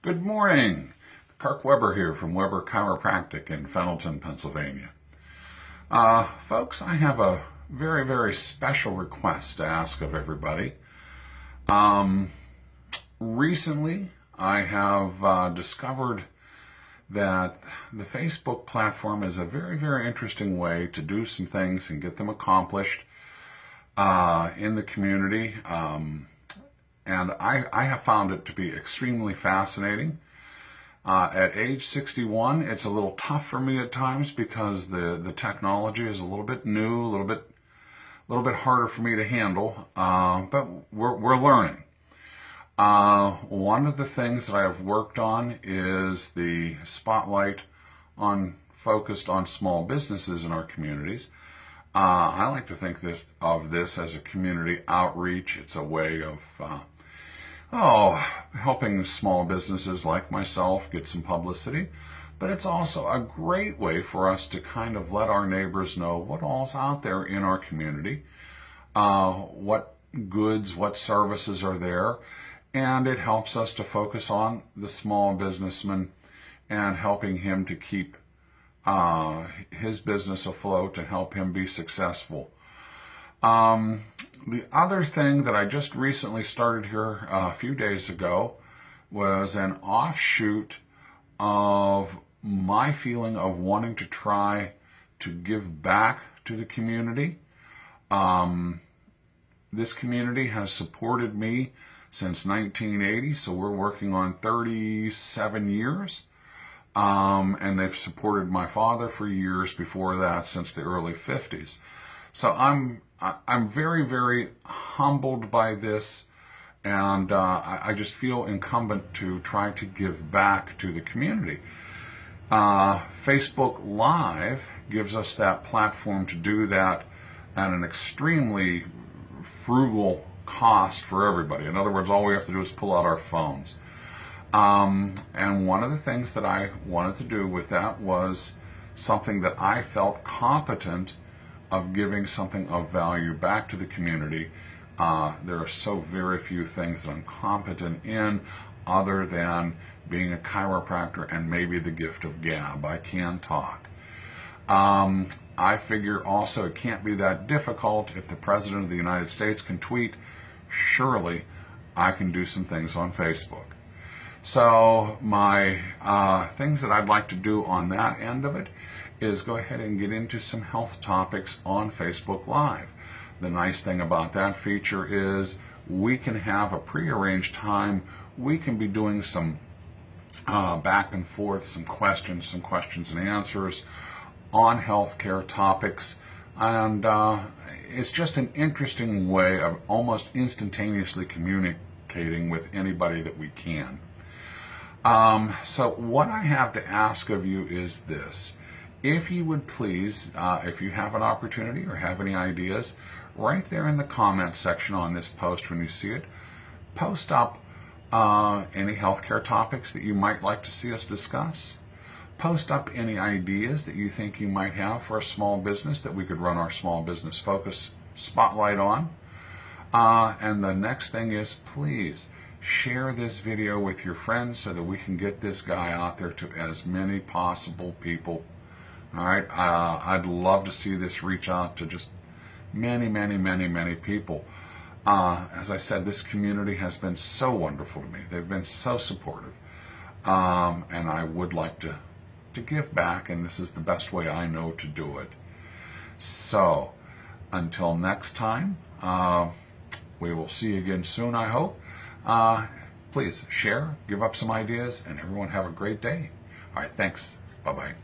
Good morning. Kirk Weber here from Weber Chiropractic in Fenelton, Pennsylvania. Folks, I have a very, very special request to ask of everybody. Recently, I have discovered that the Facebook platform is a very, very interesting way to do some things and get them accomplished in the community. And I have found it to be extremely fascinating. At age 61, it's a little tough for me at times because the technology is a little bit new, a little bit harder for me to handle, but we're learning. One of the things that I have worked on is the spotlight focused on small businesses in our communities. I like to think of this as a community outreach. It's a way of helping small businesses like myself get some publicity, but it's also a great way for us to kind of let our neighbors know what all's out there in our community, what goods, what services are there, and it helps us to focus on the small businessman and helping him to keep his business afloat and help him be successful. The other thing that I just recently started here a few days ago was an offshoot of my feeling of wanting to try to give back to the community. This community has supported me since 1980, so we're working on 37 years. And they've supported my father for years before that, since the early 50s. So I'm very, very humbled by this, and I just feel incumbent to try to give back to the community. Facebook Live gives us that platform to do that at an extremely frugal cost for everybody. In other words, all we have to do is pull out our phones. And one of the things that I wanted to do with that was something that I felt competent of giving something of value back to the community. There are so very few things that I'm competent in other than being a chiropractor and maybe the gift of gab. I can talk. I figure also it can't be that difficult. If the President of the United States can tweet, surely I can do some things on Facebook. So my things that I'd like to do on that end of it is go ahead and get into some health topics on Facebook Live. The nice thing about that feature is we can have a prearranged time. We can be doing some back and forth, some questions and answers on healthcare topics. And it's just an interesting way of almost instantaneously communicating with anybody that we can. So what I have to ask of you is this. If you would please, if you have an opportunity or have any ideas, right there in the comments section on this post when you see it, post up any healthcare topics that you might like to see us discuss. Post up any ideas that you think you might have for a small business that we could run our small business focus spotlight on. And the next thing is, please share this video with your friends so that we can get this guy out there to as many possible people. All right, I'd love to see this reach out to just many, many, many, many people. As I said, this community has been so wonderful to me. They've been so supportive, and I would like to give back, and this is the best way I know to do it. So, until next time, we will see you again soon, I hope. Please share, give up some ideas, and everyone have a great day. All right, thanks. Bye-bye.